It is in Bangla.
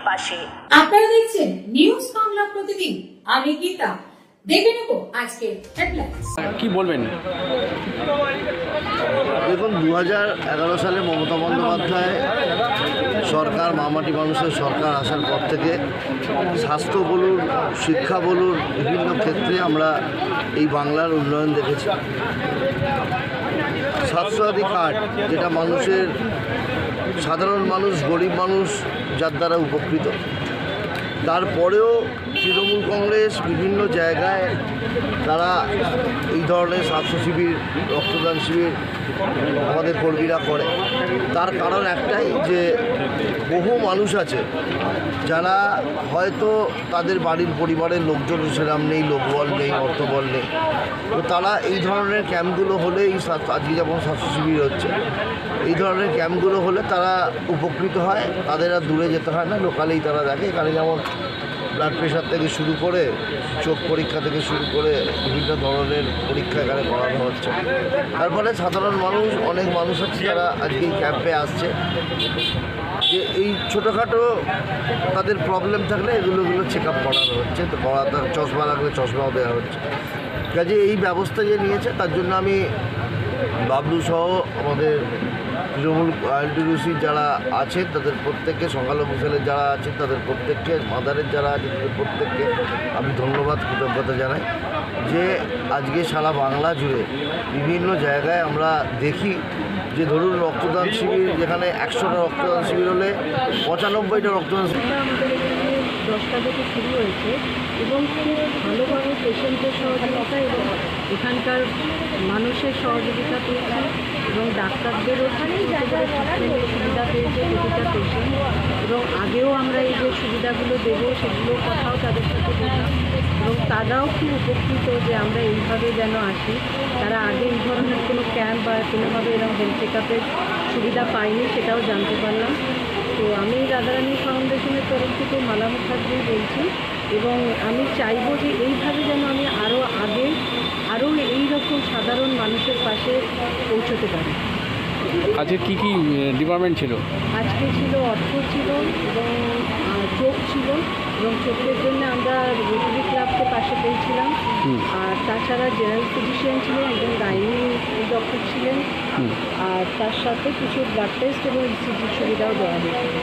পাশে। আপনারা দেখছেন নিউজ বাংলা প্রতিদিন। আমি গীতা। দেখে নেব আজকে হেডলাইন্স। কি বলবেন? দেখুন, 2011 সালে মমতা বন্দ্যোপাধ্যায় সরকার, মামাটি মানুষের সরকার আসার পর থেকে স্বাস্থ্য বলুন, শিক্ষা বলুন, বিভিন্ন ক্ষেত্রে আমরা এই বাংলার উন্নয়ন দেখেছি। স্বাস্থ্যসাথী কার্ড, যেটা মানুষের, সাধারণ মানুষ, গরিব মানুষ যার দ্বারা উপকৃত, তারপরেও তৃণমূল কংগ্রেস বিভিন্ন জায়গায় তারা এই ধরনের স্বাস্থ্য শিবির, রক্তদান শিবির আমাদের কর্মীরা করে। তার কারণ একটাই যে বহু মানুষ আছে যারা হয়তো তাদের বাড়ির পরিবারের লোকজন সেরকম নেই, লোকবল নেই, অর্থবল নেই, তো তারা এই ধরনের ক্যাম্পগুলো হলে, আজকে যেমন স্বাস্থ্য শিবির হচ্ছে, এই ধরনের ক্যাম্পগুলো হলে তারা উপকৃত হয়। তাদের আর দূরে যেতে হয় না, লোকালেই তারা দেখে। এখানে যেমন ব্লাড প্রেশার থেকে শুরু করে, চোখ পরীক্ষা থেকে শুরু করে বিভিন্ন ধরনের পরীক্ষা এখানে করানো হচ্ছে। তার ফলে সাধারণ মানুষ, অনেক মানুষ আছে যারা আজকে এই ক্যাম্পে আসছে, যে এই ছোটোখাটো তাদের প্রবলেম থাকলে এগুলো চেক আপ করানো হচ্ছে, তো তার চশমা লাগলে চশমাও দেওয়া হচ্ছে। কাজে এই ব্যবস্থা যে নিয়েছে তার জন্য আমি বাবলু সহ আমাদের তৃণমূল আইনটিউসির যারা আছেন তাদের প্রত্যেককে, সংখ্যালঘু সেলের যারা আছেন তাদের প্রত্যেককে, মাদারের যারা আছে তাদের প্রত্যেককে আমি ধন্যবাদ, কৃতজ্ঞতা জানাই যে আজকে সারা বাংলা জুড়ে বিভিন্ন জায়গায় আমরা দেখি যে ধরুন রক্তদান শিবির, যেখানে 100টা রক্তদান শিবির হলে 95টা রক্তদান শিবির। আমাদের এখানে 10টা থেকে শুরু হয়েছে এবং খুব ভালোভাবে পেশেন্টের সহযোগিতা এবং এখানকার মানুষের সহযোগিতা পেয়েছে এবং ডাক্তারদেরও ট্রিটমেন্টের সুবিধা পেয়েছে প্রতিটা পেশেন্ট। এবং আগেও আমরা এই যে সুবিধাগুলো দেবো সেগুলোর কথাও তাদের সাথে বললাম এবং তারাও খুব উপকৃত যে আমরা এইভাবে যেন আসি। তারা আগে এই ধরনের কোনো ক্যাম্প বা কোনোভাবে এরকম হেলথ চেক আপের সুবিধা পায়নি, সেটাও জানতে পারলাম। তো আমি রাধারানী ফাউন্ডেশনের তরফ থেকে মালা মুখার্জি বলছি এবং আমি চাইবো যে এইভাবে যেন আমি আরও এইরকম সাধারণ মানুষের পাশে পৌঁছতে পারি। আজকে কি কি ডিপার্টমেন্ট ছিল? আজকে ছিল অর্থ ছিল এবং চোখ ছিল এবং চোখের জন্য আমরা রোটারি ক্লাবকে পাশে পেয়েছিলাম। আর তাছাড়া জেনারেল ফিজিশিয়ান ছিলেন, একজন গাইনি ডক্টর ছিলেন, আর তার সাথে কিছু ব্লাড টেস্ট এবং ইসিজির সুবিধাও দেওয়া হয়েছিল।